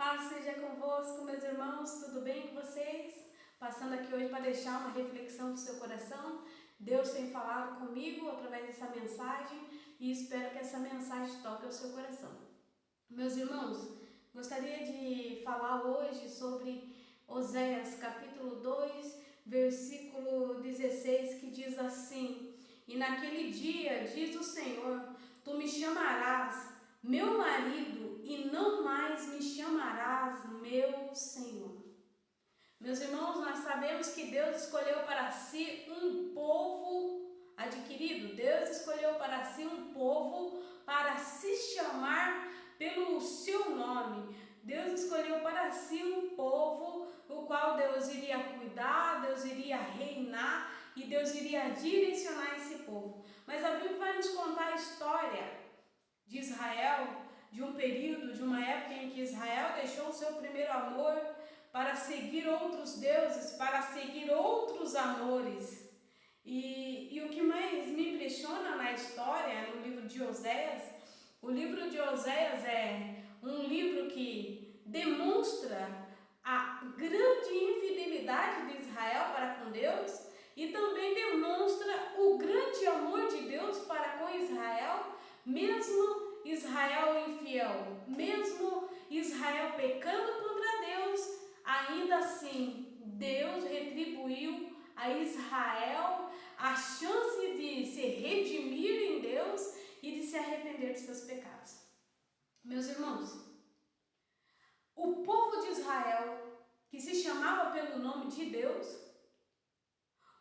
Paz seja convosco, meus irmãos, tudo bem com vocês? Passando aqui hoje para deixar uma reflexão do seu coração. Deus tem falado comigo através dessa mensagem e espero que essa mensagem toque o seu coração. Meus irmãos, gostaria de falar hoje sobre Oséias capítulo 2, versículo 16, que diz assim: E naquele dia, diz o Senhor, tu me chamarás meu marido e não mais me chamarás meu Senhor. Meus irmãos, nós sabemos que Deus escolheu para si um povo adquirido. Deus escolheu para si um povo para se chamar pelo seu nome. Deus escolheu para si um povo o qual Deus iria cuidar, Deus iria reinar e Deus iria direcionar esse povo. Mas a Bíblia vai nos contar a história de Israel, de um período, de uma época em que Israel deixou o seu primeiro amor para seguir outros deuses, para seguir outros amores. E o que mais me impressiona na história, no livro de Oséias, o livro de Oséias é um livro que demonstra a grande infidelidade de Israel para com Deus e também demonstra o grande amor de Deus para com Israel, mesmo Israel infiel, mesmo Israel pecando contra Deus, ainda assim Deus retribuiu a Israel a chance de se redimir em Deus e de se arrepender de seus pecados. Meus irmãos, o povo de Israel, que se chamava pelo nome de Deus,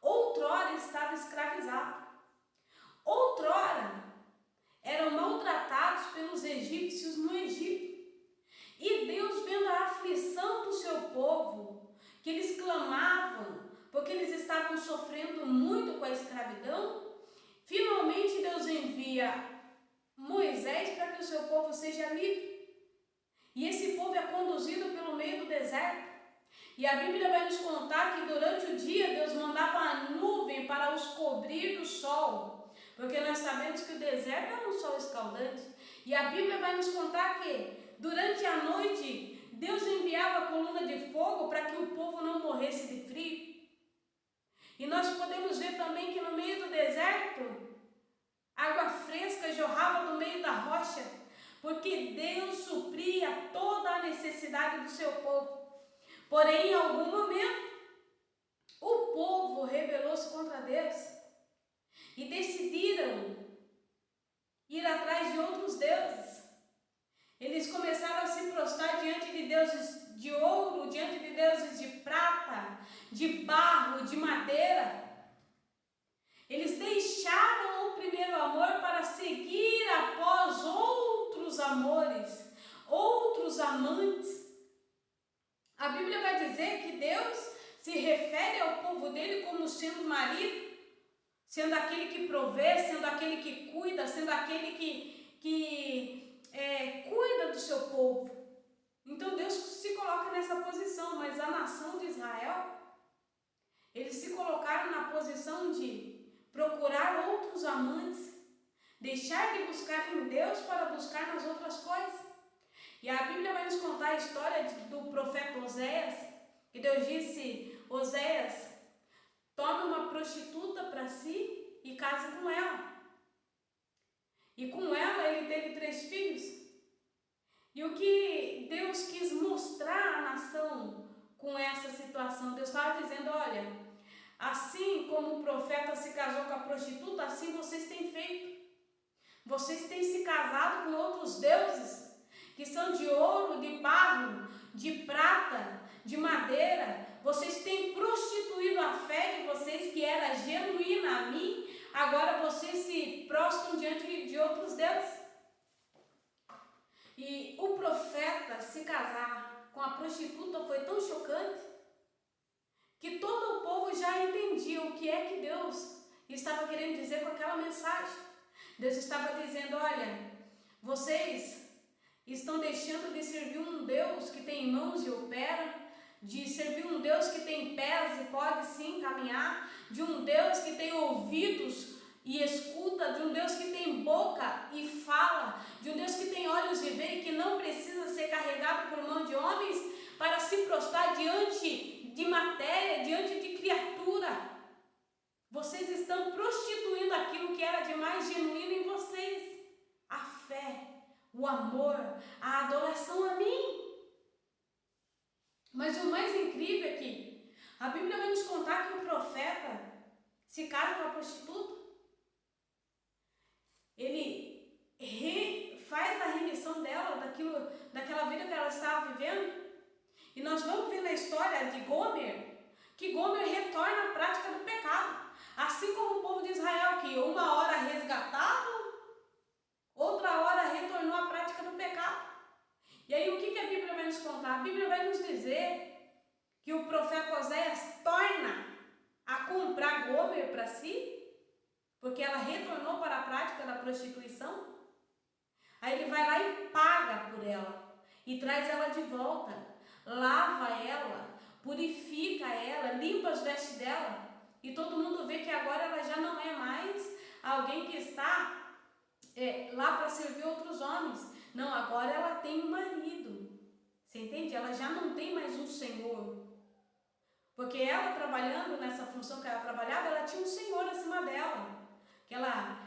outrora estava escravizado. Outrora eram maltratados pelos egípcios no Egito. E Deus, vendo a aflição do seu povo, que eles clamavam, porque eles estavam sofrendo muito com a escravidão, finalmente Deus envia Moisés para que o seu povo seja livre. E esse povo é conduzido pelo meio do deserto. E a Bíblia vai nos contar que durante o dia Deus mandava a nuvem para os cobrir do sol, porque nós sabemos que o deserto é um sol escaldante. E a Bíblia vai nos contar que durante a noite Deus enviava a coluna de fogo para que o povo não morresse de frio. E nós podemos ver também que no meio do deserto água fresca jorrava do meio da rocha, porque Deus supria toda a necessidade do seu povo. Porém, em algum momento, o povo rebelou-se contra Deus e decidiram ir atrás de outros deuses. Eles começaram a se prostrar diante de deuses de ouro, diante de deuses de prata, de barro, de madeira. Eles deixaram o primeiro amor para seguir após outros amores, outros amantes. A Bíblia vai dizer que Deus se refere ao povo dele como sendo marido, sendo aquele que provê, sendo aquele que cuida, sendo aquele que cuida do seu povo. Então Deus se coloca nessa posição, mas a nação de Israel, eles se colocaram na posição de procurar outros amantes, deixar de buscar em Deus para buscar nas outras coisas. E a Bíblia vai nos contar a história do profeta Oséias, que Deus disse: Oséias, tome uma prostituta para si e case com ela. E com ela ele teve 3 filhos. E o que Deus quis mostrar à nação com essa situação? Deus estava dizendo: olha, assim como o profeta se casou com a prostituta, assim vocês têm feito. Vocês têm se casado com outros deuses, que são de ouro, de barro, de prata, de madeira. Vocês têm prostituído a fé de vocês, que era genuína a mim. Agora vocês se prostram diante de outros deuses. E o profeta se casar com a prostituta foi tão chocante que todo o povo já entendia o que é que Deus estava querendo dizer com aquela mensagem. Deus estava dizendo: olha, vocês estão deixando de servir um Deus que tem mãos e opera, de servir um Deus que tem pés e pode sim caminhar, de um Deus que tem ouvidos e escuta, de um Deus que tem boca e fala, de um Deus que tem olhos e vê e que não precisa ser carregado por mão de homem, mais genuíno em vocês: a fé, o amor, a adoração a mim. Mas o mais incrível é que a Bíblia vai nos contar que o profeta se casa com a prostituta. Ele faz a remissão dela daquela vida que ela estava vivendo. E nós vamos ver na história de Gomer, que Gomer retorna à prática do pecado. Assim como o povo de Israel, que uma hora resgatado, outra hora retornou à prática do pecado. E aí o que a Bíblia vai nos contar? A Bíblia vai nos dizer que o profeta Oséias torna a comprar Gomer para si, porque ela retornou para a prática da prostituição. Aí ele vai lá e paga por ela, e traz ela de volta, lava ela, purifica ela, limpa as vestes dela, e todo mundo vê que agora ela já não é mais alguém que está lá para servir outros homens. Não, agora ela tem um marido. Você entende? Ela já não tem mais um senhor. Porque ela, trabalhando nessa função que ela trabalhava, ela tinha um senhor acima dela. Que ela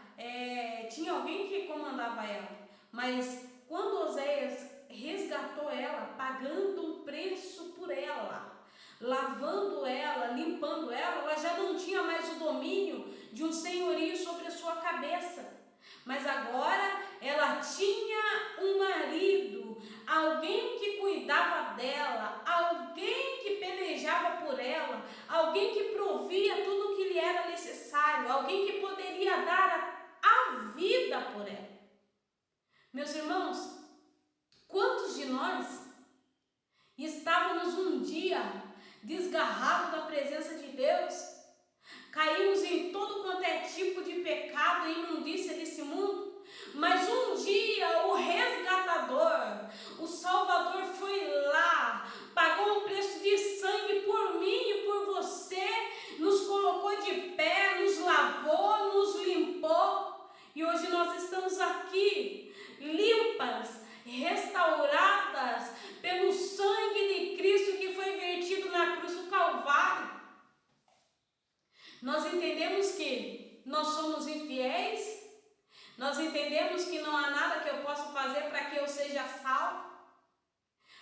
tinha alguém que comandava ela. Mas quando Oséias resgatou ela, pagando um preço por ela, lavando ela, limpando ela, ela já não tinha mais o domínio de um senhorio sobre a sua cabeça. Mas agora ela tinha um marido, alguém que cuidava dela, alguém que pelejava por ela, alguém que provia tudo o que lhe era necessário, alguém que poderia dar a vida por ela. Meus irmãos, quantos de nós estávamos um dia desgarrados da presença de Deus, caímos em todo quanto é tipo de pecado e imundícia desse mundo, mas um dia o resgatador, o Salvador foi lá, pagou um preço de sangue por mim e por você, nos colocou de pé, nos lavou, nos limpou, e hoje nós estamos aqui, limpas, restauradas pelo sangue de Cristo que foi vertido na cruz do Calvário. Nós entendemos que nós somos infiéis, nós entendemos que não há nada que eu possa fazer para que eu seja salvo,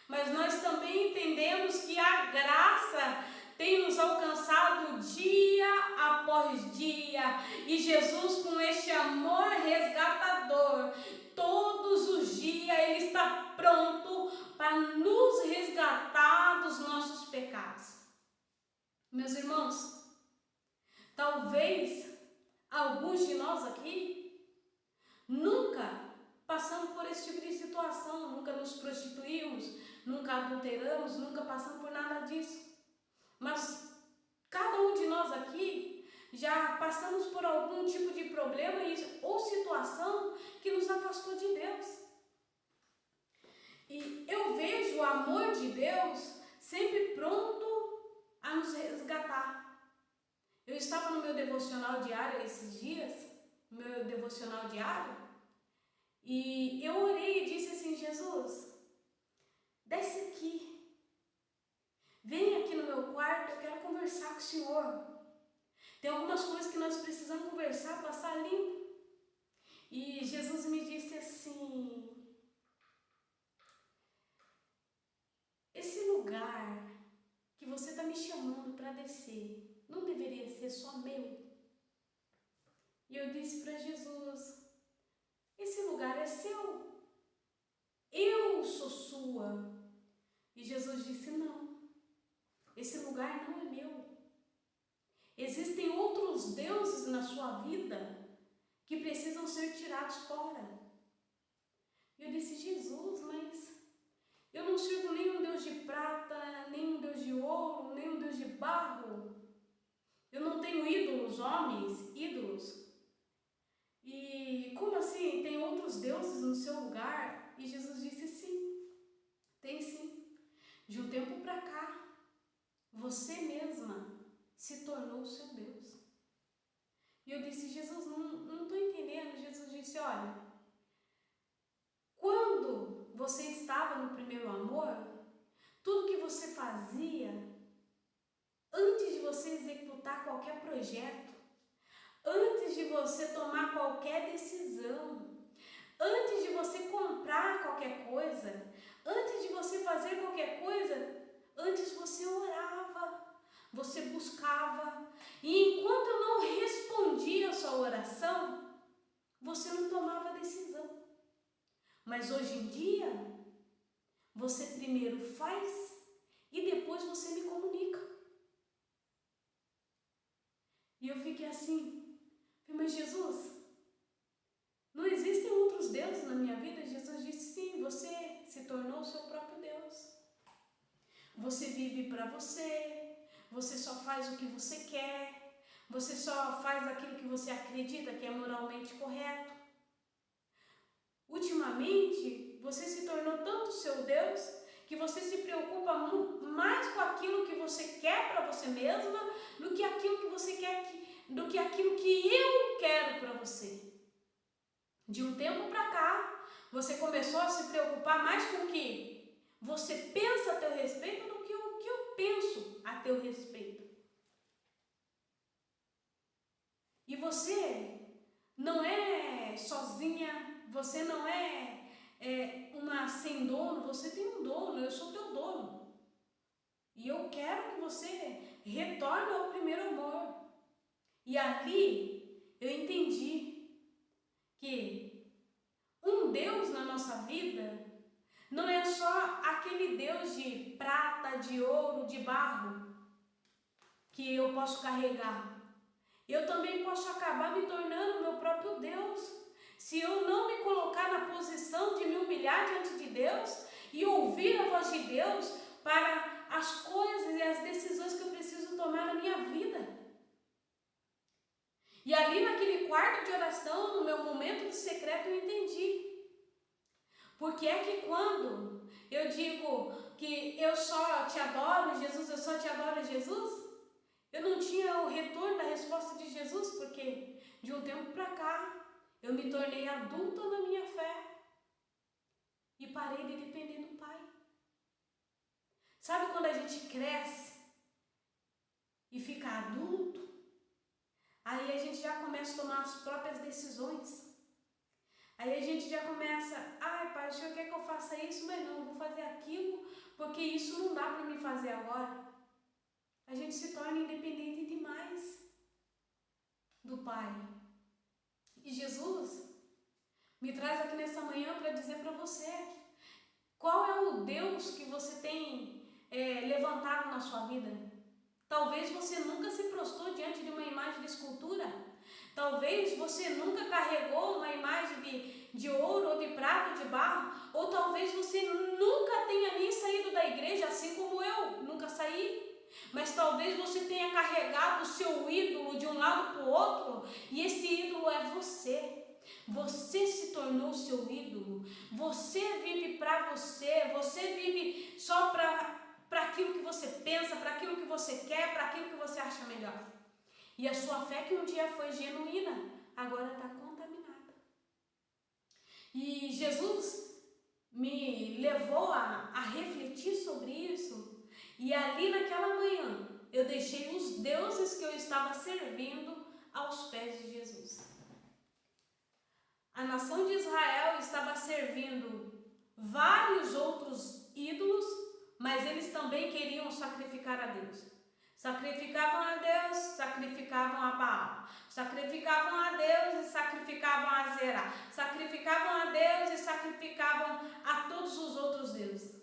mas nós também entendemos que a graça tem nos alcançado dia após dia, e Jesus, com este amor resgatador, todos os dias Ele está pronto para nos resgatar dos nossos pecados. Meus irmãos, talvez alguns de nós aqui nunca passamos por esse tipo de situação, nunca nos prostituímos, nunca adulteramos, nunca passamos por nada disso. Mas cada um de nós aqui já passamos por algum tipo de problema ou situação que nos afastou de Deus. E eu vejo o amor de Deus sempre pronto a nos resgatar. Eu estava no meu devocional diário esses dias, e eu orei e disse assim: Jesus, desce aqui. Vem aqui no meu quarto, eu quero conversar com o Senhor. Tem algumas coisas que nós precisamos conversar, passar limpo. E Jesus me disse assim: esse lugar que você está me chamando para descer, não deveria ser só meu? E eu disse para Jesus: esse lugar é seu. Eu sou sua. E Jesus disse: não. Esse lugar não é meu. Existem outros deuses na sua vida que precisam ser tirados fora. E eu disse: Jesus, mas eu não sirvo nem um Deus de prata, nem um Deus de ouro, nem um Deus de barro. Eu não tenho ídolos, homens, ídolos. E como assim? Tem outros deuses no seu lugar? E Jesus disse: sim, tem sim. De um tempo para cá, você mesma se tornou o seu Deus. E eu disse: Jesus, não estou entendendo. Jesus disse: olha, quando você estava no primeiro amor, tudo que você fazia, antes de você executar qualquer projeto, Antes de você tomar qualquer decisão, antes de você comprar qualquer coisa, antes de você fazer qualquer coisa, antes você orava, você buscava. E enquanto eu não respondia a sua oração, você não tomava decisão. Mas hoje em dia, você primeiro faz e depois você me comunica. E eu fiquei assim, mas Jesus, não existem outros deuses na minha vida? Jesus disse, sim, você se tornou o seu próprio Deus. Você vive para você só faz o que você quer, você só faz aquilo que você acredita que é moralmente correto. Ultimamente, você se tornou tanto seu Deus que você se preocupa mais com aquilo que você quer para você mesma do que aquilo que você quer, do que aquilo que eu quero para você. De um tempo para cá, você começou a se preocupar mais com o que você pensa a teu respeito do que o que eu penso a teu respeito. E você não é sozinha, você não é uma sem dono, você tem um dono, eu sou teu dono. E eu quero que você retorne ao primeiro amor. E ali eu entendi que um Deus na nossa vida não é só aquele Deus de prata, de ouro, de barro que eu posso carregar. Eu também posso acabar me tornando meu próprio Deus. Se eu não me colocar na posição de me humilhar diante de Deus e ouvir a voz de Deus para as coisas e as decisões que eu preciso tomar na minha vida. E ali naquele quarto de oração, no meu momento de secreto, eu entendi. Porque é que quando eu digo que eu só te adoro, Jesus, eu só te adoro, Jesus, eu não tinha o retorno da resposta de Jesus, porque de um tempo para cá eu me tornei adulta na minha fé e parei de depender do Pai. Sabe quando a gente cresce e fica adulto? Aí a gente já começa a tomar as próprias decisões. Aí a gente já começa, ai pai, o senhor quer que eu faça isso? Mas não, eu vou fazer aquilo, porque isso não dá para me fazer agora. A gente se torna independente demais do Pai. E Jesus me traz aqui nessa manhã para dizer para você, qual é o Deus que você tem levantado na sua vida? Talvez você nunca se prostrou diante de uma imagem de escultura. Talvez você nunca carregou uma imagem de ouro ou de prata ou de barro. Ou talvez você nunca tenha nem saído da igreja, assim como eu nunca saí. Mas talvez você tenha carregado o seu ídolo de um lado para o outro. E esse ídolo é você. Você se tornou seu ídolo. Você vive para você. Você vive só para aquilo que você pensa, para aquilo que você quer, para aquilo que você acha melhor. E a sua fé que um dia foi genuína, agora está contaminada. E Jesus me levou a refletir sobre isso. E ali naquela manhã, eu deixei os deuses que eu estava servindo aos pés de Jesus. A nação de Israel estava servindo vários outros ídolos, mas eles também queriam sacrificar a Deus. Sacrificavam a Deus, sacrificavam a Baal. Sacrificavam a Deus e sacrificavam a Zerá. Sacrificavam a Deus e sacrificavam a todos os outros deuses.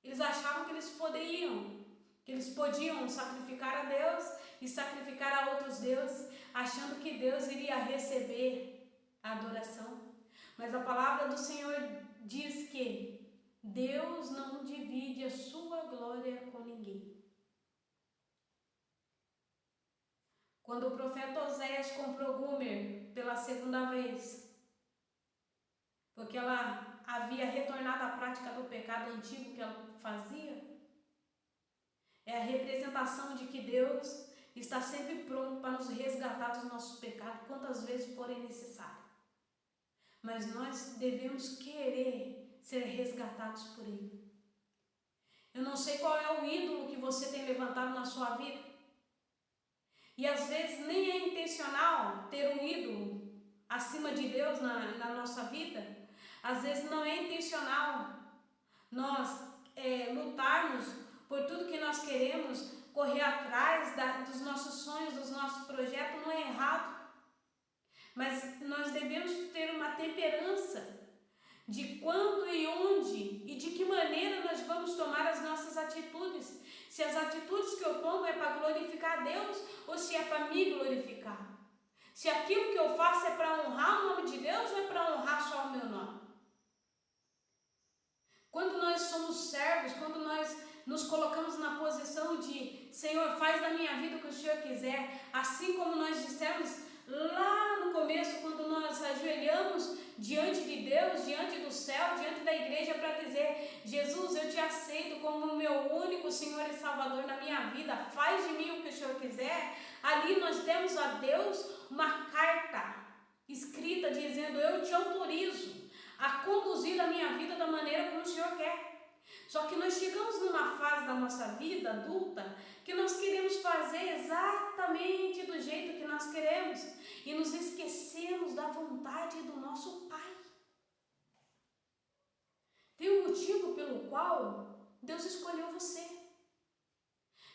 Eles achavam que eles podiam sacrificar a Deus e sacrificar a outros deuses, achando que Deus iria receber a adoração. Mas a palavra do Senhor diz que Deus não divide a sua glória com ninguém. Quando o profeta Oséias comprou Gomer pela segunda vez, porque ela havia retornado à prática do pecado antigo que ela fazia, é a representação de que Deus está sempre pronto para nos resgatar dos nossos pecados, quantas vezes forem necessários. Mas nós devemos querer ser resgatados por Ele. Eu não sei qual é o ídolo que você tem levantado na sua vida. E às vezes nem é intencional ter um ídolo acima de Deus na nossa vida. Às vezes não é intencional nós lutarmos por tudo que nós queremos, correr atrás dos nossos sonhos, dos nossos projetos, não é errado. Mas nós devemos ter uma temperança de quando e onde e de que maneira nós vamos tomar as nossas atitudes. Se as atitudes que eu tomo é para glorificar a Deus ou se é para me glorificar. Se aquilo que eu faço é para honrar o nome de Deus ou é para honrar só o meu nome. Quando nós somos servos, quando nós nos colocamos na posição de Senhor, faz da minha vida o que o Senhor quiser, assim como nós dissemos lá no começo, quando nós ajoelhamos diante de Deus, diante do céu, diante da igreja para dizer, Jesus, eu te aceito como o meu único Senhor e Salvador na minha vida, faz de mim o que o Senhor quiser. Ali nós demos a Deus uma carta escrita dizendo, eu te autorizo a conduzir a minha vida da maneira como o Senhor quer. Só que nós chegamos numa fase da nossa vida adulta que nós queremos fazer exatamente do jeito que nós queremos e nos esquecemos da vontade do nosso Pai. Tem um motivo pelo qual Deus escolheu você.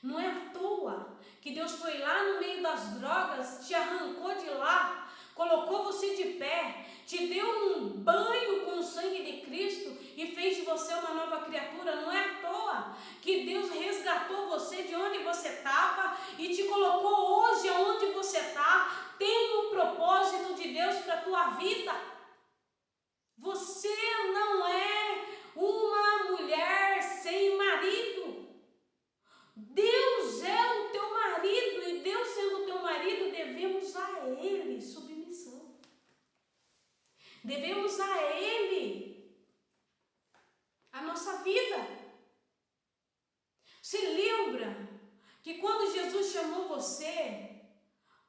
Não é à toa que Deus foi lá no meio das drogas, te arrancou de lá, colocou você de pé, te deu um banho com o sangue de Cristo e fez de você uma nova criatura. Não é à toa que Deus resgatou você de onde você estava e te colocou hoje onde você está. Tem um propósito de Deus para a tua vida. Você não é uma mulher sem marido. Deus é o teu marido e Deus sendo o teu marido, devemos a Ele submissão. Devemos a Ele a nossa vida. Se lembra que quando Jesus chamou você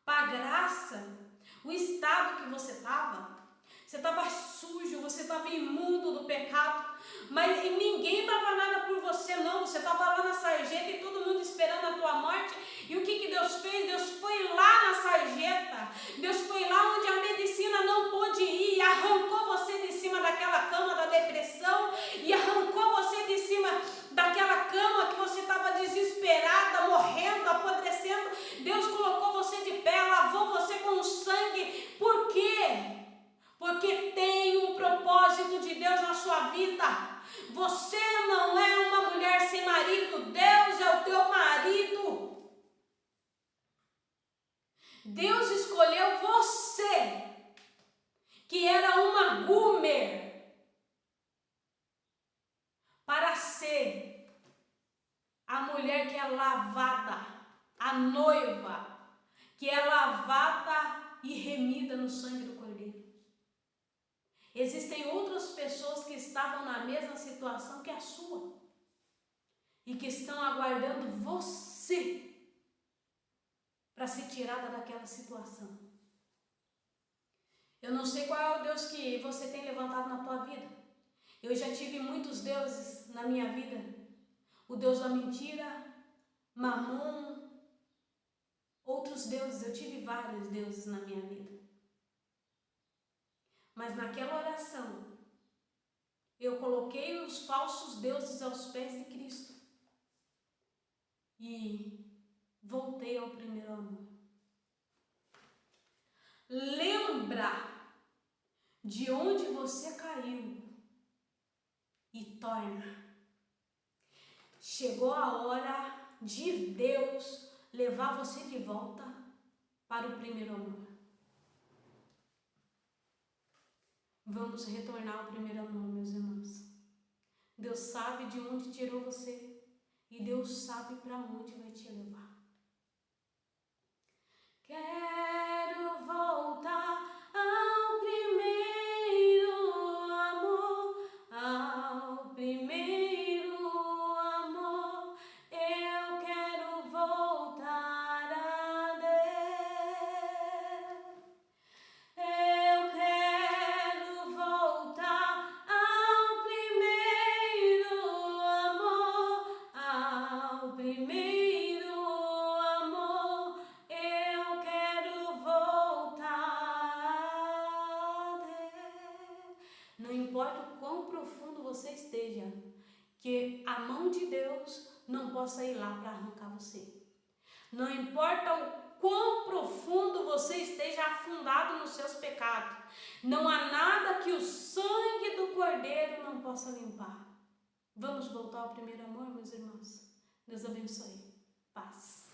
para a graça, o estado que você estava sujo, você estava imundo do pecado, mas ninguém dava nada por você não, você estava lá na sarjeta e todo mundo esperando a tua morte. E o que Deus fez? Deus foi lá na sarjeta, Deus foi lá onde a medicina não pôde ir, arrancou você de cima daquela cama da depressão e arrancou você de cima daquela cama que você estava desesperada, morrendo, apodrecendo. Deus colocou você de pé, lavou você com sangue. Por quê? Porque tem um propósito de Deus na sua vida. Você não é uma mulher sem marido, Deus é o teu marido. Deus escolheu você, que era uma gumer, para ser a mulher que é lavada, a noiva, que é lavada e remida no sangue do Cordeiro. Existem outras pessoas que estavam na mesma situação que a sua e que estão aguardando você para ser tirada daquela situação. Eu não sei qual é o Deus que você tem levantado na tua vida. Eu já tive muitos deuses na minha vida. O Deus da mentira, Mamon, outros deuses. Eu tive vários deuses na minha vida. Mas naquela oração, eu coloquei os falsos deuses aos pés de Cristo e voltei ao primeiro amor. Lembra de onde você caiu e torna. Chegou a hora de Deus levar você de volta para o primeiro amor. Vamos retornar ao primeiro amor, meus irmãos. Deus sabe de onde tirou você e Deus sabe para onde vai te levar. Quero voltar ao primeiro amor, ao primeiro amor. Eu quero voltar a Deus. Eu quero voltar ao primeiro amor, ao primeiro amor. Eu importa o quão profundo você esteja, que a mão de Deus não possa ir lá para arrancar você. Não importa o quão profundo você esteja afundado nos seus pecados, não há nada que o sangue do Cordeiro não possa limpar. Vamos voltar ao primeiro amor, meus irmãos? Deus abençoe. Paz.